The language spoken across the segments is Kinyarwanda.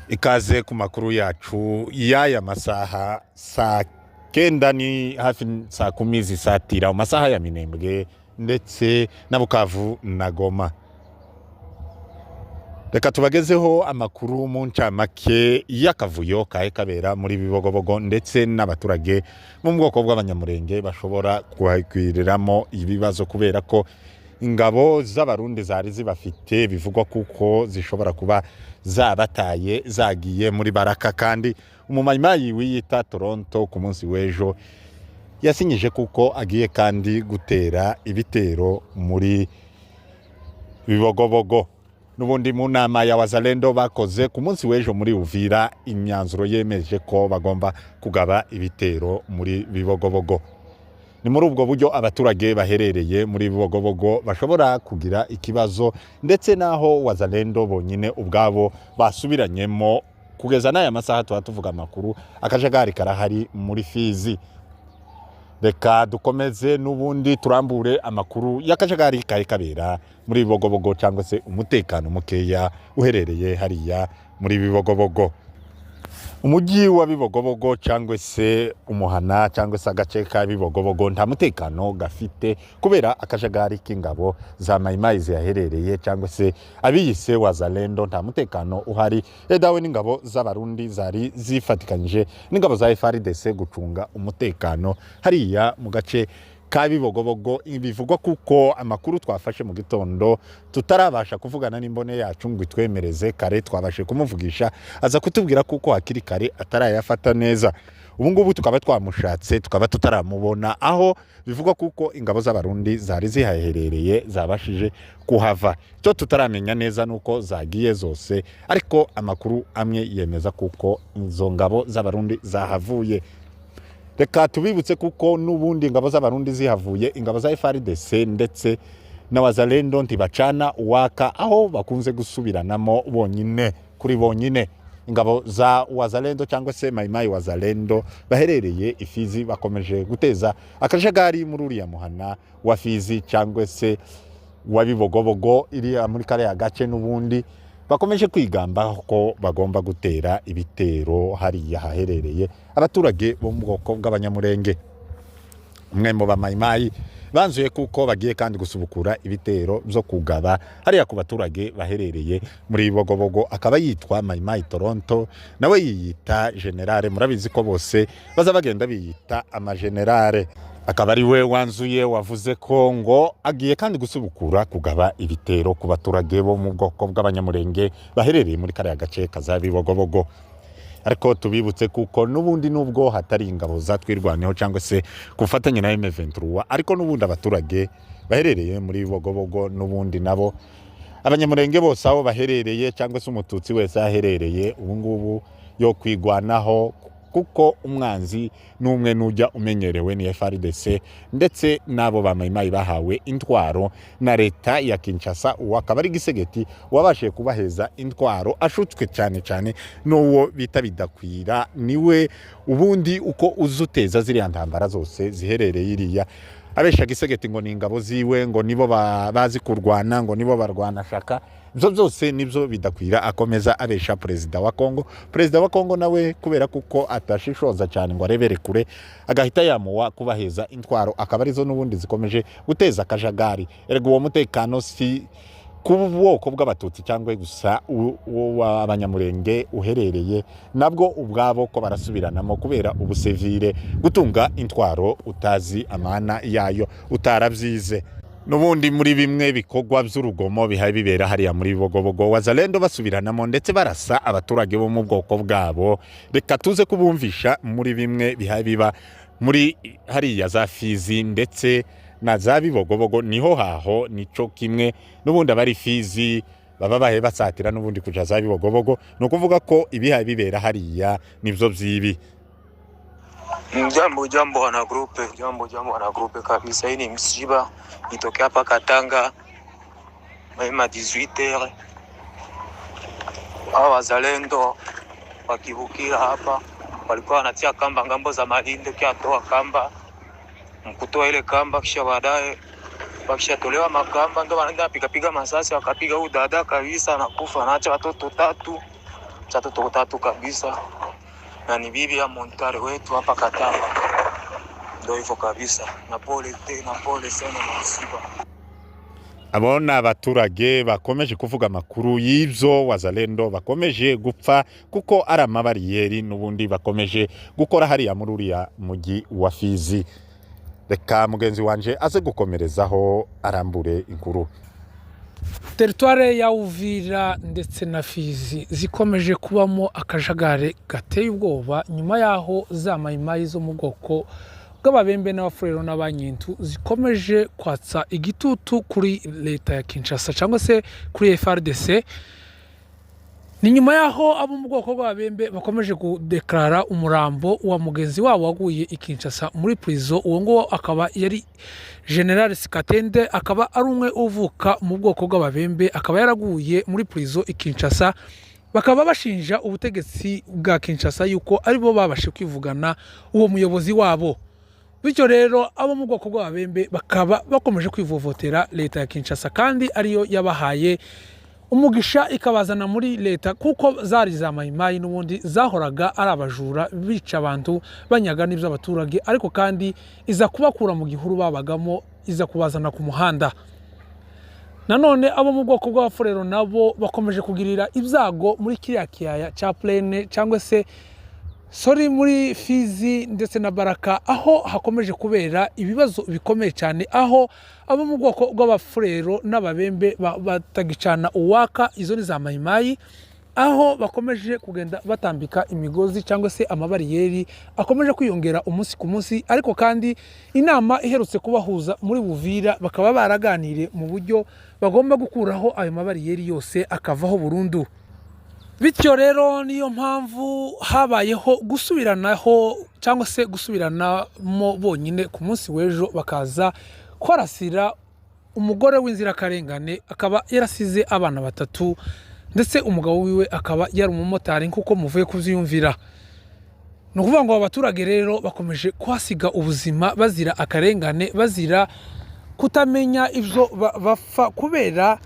Ikaze ku makuru yacu y'aya masaha saa kenda ni hafi saa kumi zisatira mu masaha ya Minembwe ndetse na Bukavu na Goma. Reka tubagezeho amakuru mu ncamake y'akavuyo kahe kabera muri Bibogobogo ndetse n'abaturage mu bwoko bw'abanyamurenge bashobora kuhakwiriramo ibibazo kubera ko ingabo z'abarundi zari zibafite bivugwa kuko zishobora kuba zabataye zagiye muri Baraka, kandi umumayimayi wiyita Toronto ku munsi w'ejo yasinyije kuko agiye kandi gutera ibitero muri Bibogobogo. Nubundi mu nama ya Wazalendo bakoze ku munsi w'ejo muri Uvira, imyanzuro yemeje ko bagomba kugaba ibitero muri Bibogobogo. Ni muri ubwo buryo abaturage baherereye muri Bibogobogo bashobora kugira ikibazo, ndetse naho Wazalendo bonyine ubwabo basubiranyemo kugeza n'aya masaha tuvuga amakuru akajagari karahari muri Fizi. Reka dukomeze nubundi turambure amakuru y'akajagari kahe kabera muri Bibogobogo cyangwa se umutekano mukeya uherereye hariya muri Bibogobogo. Umujyi wa Bibogobogo cyangwa se umuhana cyangwa se agace ka Bibogobogo nta mutekano gafite kubera akajagari k'ingabo za mayimayi ziherereye cyangwa se abiyise Wazalendo. Nta mutekano uhari, edawe n'ingabo z'abarundi zari zifatikanyije n'ingabo za FARDC gucunga umutekano hariya mu gace ka Bibogobogo. Bivugwa kuko amakuru twafashe mu gitondo tutarabasha kuvugana n'imbone yacu ngo itwemereze kare, twabashe kumuvugisha aza kutubwira kuko hakiri kare atarayafata neza. Ubu ngubu tukaba twamushatse tukaba tutaramubona, aho bivugwa kuko ingabo z'abarundi zari zihaherereye zabashije kuhava. Cyo tutaramenya neza nuko zagiye zose, ariko amakuru amwe yemeza kuko izo ngabo z'abarundi zahavuye. Reka tubibutse kuko nubundi ingabo z'abarundi zihavuye, ingabo za FARDC ndetse na Wazalendo ntibacana uwaka, aho bakunze gusubiranamo bonyine kuri bonyine. Ingabo za Wazalendo cyangwa se mayimayi Wazalendo baherereye Ifizi bakomeje guteza akajagari muri uriya muhana wa Fizi cyangwa se wa Bibogobogo iri muri kare gace. Nubundi bakomeje kwigamba ko bagomba gutera ibitero hariya haherereye abaturage bo mu bwoko bw'abanyamurenge. Umwe mu bamayimayi banzuye kuko bagiye kandi gusubukura ibitero byo kugaba hariya ku baturage baherereye muri Bibogobogo. Akaba yitwa mayimayi Toronto, nawe yiyita generale. Murabizi ko bose baza bagenda biyita amagenerale. Akaba ari we wanzuye wavuze ko ngo agiye kandi gusubukura kugaba ibitero ku baturage bo mu bwoko bw'abanyamurenge baherereye muri kare gace kaza Bibogobogo. Ariko tubibutse kuko nubundi nubwo hatari ingabo zatwirwaneho cyangwa se kufatanya na M23, ariko nubundi abaturage baherereye muri Bibogobogo nubundi nabo abanyamurenge bose aho baherereye cyangwa se umututsi wese aherereye ubu ngubu yo kwigwanaho, kuko umwanzi n'umwe nujya umenyerewe ni FARDC ndetse nabo bamayimayi bahawe intwaro na leta ya Kinshasa. Uwo akaba ari Gisegeti wabashiye kubaheza intwaro, ashutswe cyane cyane n'uwo bita Bidakwira. Niwe ubundi uko uzuteza ziriya ntambara zose ziherereye iriya, abesha Gisegeti ngo ni ingabo ziwe, ngo nibo bazi kurwana, ngo nibo barwana shaka. Ibyo byose nibyo Bidakwira akomeza abesha perezida wa Kongo. Perezida wa Kongo nawe kubera kuko atashishoza cyane ngo arebere kure, agahita yamuwa kubaheza intwaro, akaba arizo nubundi zikomeje guteza akajagari. Erega uwo mutekano si ku bwoko bw'abatutsi cyangwa gusa abanyamurenge uherereye nabwo ubwabo ko barasubiranamo kubera ubusevire, gutunga intwaro utazi amana yayo, utarabyize. Nubundi muri bimwe bikogwa by'urugomo bihaye bibera hariya muri Bibogobogo, Wazalendo basubiranamo ndetse barasa abaturage bo mu bwoko bwabo. Reka tuze kubumvisha muri bimwe bihaye biba muri hariya za Fizi ndetse na za Bibogobogo. Niho haho nico kimwe nubundi abari Fizi baba bahe basatira nubundi kuja za Bibogobogo, no kuvuga ko ibihaye bibera hariya nivyo vyibi. Jambo wana grupe kabisa. Hii ni msiba nitokea hapa Katanga maima 18h. Hawa Wazalendo wakivukira hapa walikuwa wanatia kamba ngambo za Malinde, kia toa kamba mkutoa ile kamba, kisha baadaye wakishatolewa makamba ndo wanaenda piga masasi, wakapiga huyu dada kabisa anakufa, anaacha watoto 3 chatoto tatu kabisa, na ni bibi ya Montare wetu hapa Katanga. Ndio hivyo kabisa, na pole sana na msiba. Abona abaturage bakomeje kuvuga makuru y'ivyo Wazalendo bakomeje gupfa kuko ari amabariyeri n'ubundi bakomeje gukora hariya muri uriya mugi wa Fizi. Reka mugenzi wanje aze gukomerezaho arambure inkuru. Teritware ya Uvira ndetse na Fizi zikomeje kubamo akajagare gateye ubwoba nyuma yaho za mayimayi zo mu bwoko bw'ababembe n'abafurero n'abanyintu zikomeje kwatsa igitutu kuri leta ya Kinshasa cyangwa se kuri FARDC. Ni nyuma yaho abo mu bwoko bw'ababembe bakomeje kudeklara umurambo wa mugenzi wabo waguye i Kinshasa muri prison. Uwo ngo akaba yari General Sikatende, akaba ari umwe uvuka mu bwoko bw'ababembe, akaba yaraguye muri prison i Kinshasa. Bakaba bashinja ubutegetsi bwa Kinshasa yuko aribo babashe kwivugana uwo muyobozi wabo. Bityo rero abo mu bwoko bw'ababembe bakaba bakomeje kwivovotera leta ya Kinshasa, kandi ariyo yabahaye umugisha ikabazana muri leta kuko zari za mayimayi n'ubundi zahoraga ari abajura bica abantu banyaga n'ibyo abaturage, ariko kandi iza kubakura mu gihuru babagamo, iza kubazana ku muhanda. Nanone abo mu bwoko bw'abafurero nabo bakomeje kugirira ibyago muri kiriya kiyaya cya Plaine cyangwa se muri Fizi ndetse na Baraka, aho hakomeje kubera ibibazo bikomeye cyane, aho abo mu bwoko bw'abafurero n'ababembe batagicana uwaka izo ni za mayimayi, aho bakomeje kugenda batambika imigozi cyangwa se amabariyeri akomeje kwiyongera umunsi ku munsi. Ariko kandi inama iherutse kubahuza muri Uvira bakaba baraganiriye mu buryo bagomba gukuraho ayo mabariyeri yose akavaho burundu. Bityo rero niyo mpamvu habayeho gusubiranaho cyangwa se gusubiranamo bonyine ku munsi w'ejo, bakaza kwarasira umugore w'inzirakarengane, akaba yarasize abana batatu ndetse umugabo wiwe akaba yari umumotari nkuko muvuye kuvyumvira. No kuvuga ngo abaturage rero bakomeje kwasiga ubuzima bazira akarengane, bazira kutamenya ivyo bapfa, kubera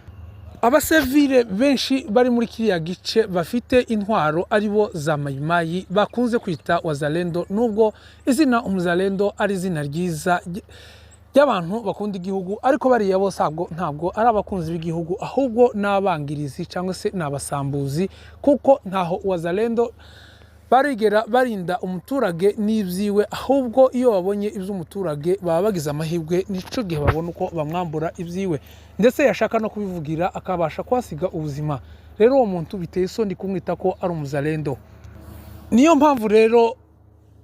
abasivile benshi bari muri kiriya gice bafite intwaro aribo za mayimayi bakunze kwita Wazalendo, nubwo izina umuzalendo ari izina ryiza y'abantu bakunda igihugu, ariko bariya bose ntabwo ari abakunzi b'igihugu, ahubwo n'abangirizi cyangwa se n'abasambuzi, kuko ntaho Wazalendo barigera barinda umuturage n'ibyiwe, ahubwo iyo babonye iby'umuturage baba bagize amahirwe nico gihe babona uko bamwambura ibyiwe, ndetse yashaka no kubivugira akabasha kwasiga ubuzima. Rero uwo muntu biteye isoni kumwita ko ari umuzalendo. Niyo mpamvu rero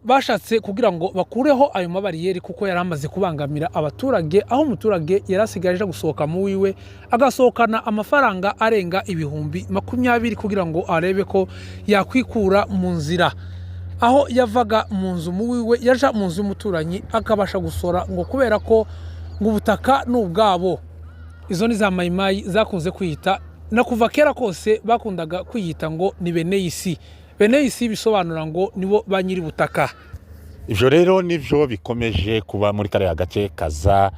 bashatse kugira ngo bakureho ayo mabariyeri, kuko yaramaze kubangamira abaturage, aho umuturage yarasigaje gusohoka mu wiwe agasohokana amafaranga arenga ibihumbi 20 kugira ngo arebe ko yakwikura mu nzira, aho yavaga mu nzu mu wiwe yaja mu nzu y'umuturanyi akabasha gusora, ngo kubera ko ngo ubutaka n'ubwabo. Izo ni za mayimayi zakunze kwiyita, na kuva kera kose bakundaga kwiyita ngo ni Beneyisi. Beneyisi bisobanura ngo nibo ba nyiri butaka. Ivyo rero nivyo bikomeje kuba muri kare agace kaza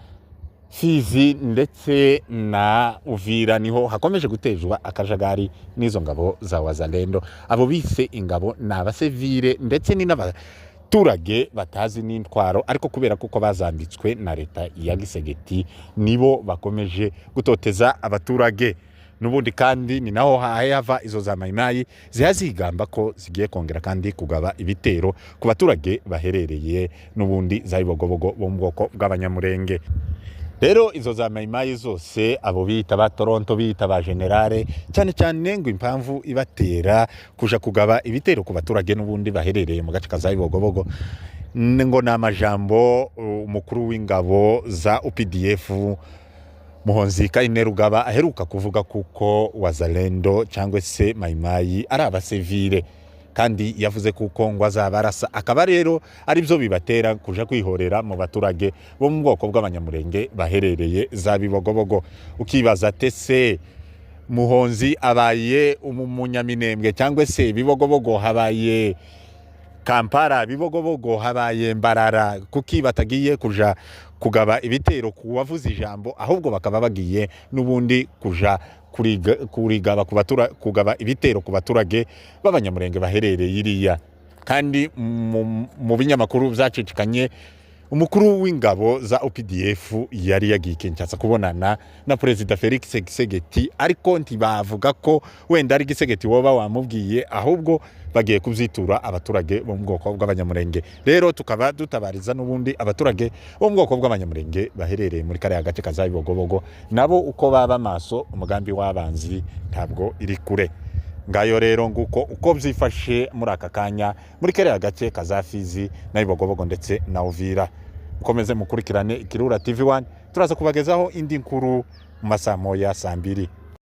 Fizi ndetse na Uvira, niho hakomeje gutezwa akajagari n'izo ngabo za Wazalendo. Abo bise ingabo n'abasivile ndetse ni n'abaturage batazi n'intwaro, ariko kubera kuko bazambitswe na leta ya Gisegeti nibo bakomeje gutoteza abaturage. Nubundi kandi ni naho hava izo za mayimayi zihazigamba ko zigiye kongera kandi kugaba ibitero ku baturage baherereye nubundi za Bibogobogo bo mu bwoko bw'abanyamurenge. Rero izo za mayimayi zose abo bita ba Toronto, bita ba generale, cyane cyane ngo impamvu ibatera kuja kugaba ibitero ku baturage nubundi baherereye mu gace kaza Bibogobogo, ngo namajambo umukuru w'ingabo za UPDF Muhonzi Kainerugaba aheruka kuvuga kuko Wazalendo cyangwa se mayimayi ari abasivile, kandi yavuze kuko ngo azabarasa, akaba rero ari byo bibatera kuja kwihorera mu baturage bo mu bwoko bw'abanyamurenge baherereye za Bibogobogo. Ukibaza tese Muhonzi abaye umunyaminembwe cyangwa se Bibogobogo habaye Kampala, Bibogobogo habaye Mbarara, kuki batagiye kuja kugaba ibitero kuwavuza ijambo, ahubwo bakaba bagiye nubundi kuja kugaba ibitero ku baturage b'abanyamurenge baherereye iriya. Kandi mu binyamakuru byacicikanye umukuru w'ingabo za OPDF yari yagiye Kinshasa kubonana na Perezida Felix Tshisekedi, ariko ntibavuga ko wenda ari Tshisekedi woba wamubwiye, ahubwo bagiye kubyitura abaturage bo mu bwoko bw'abanyamurenge. Rero tukaba dutabariza n'ubundi abaturage bo mu bwoko bw'abanyamurenge baherereye muri kare agace kaza Bibogobogo, nabo uko baba maso umugambi w'abanzi ntabwo iri kure. Ngayo rero nguko uko byifashe muri aka kanya muri kare agace kaza Fizi na Bibogobogo ndetse na Uvira. Ukomeze mukurikirane Ikirura TV1, turaza kubagezaho indi nkuru mu masaha moya saa 2.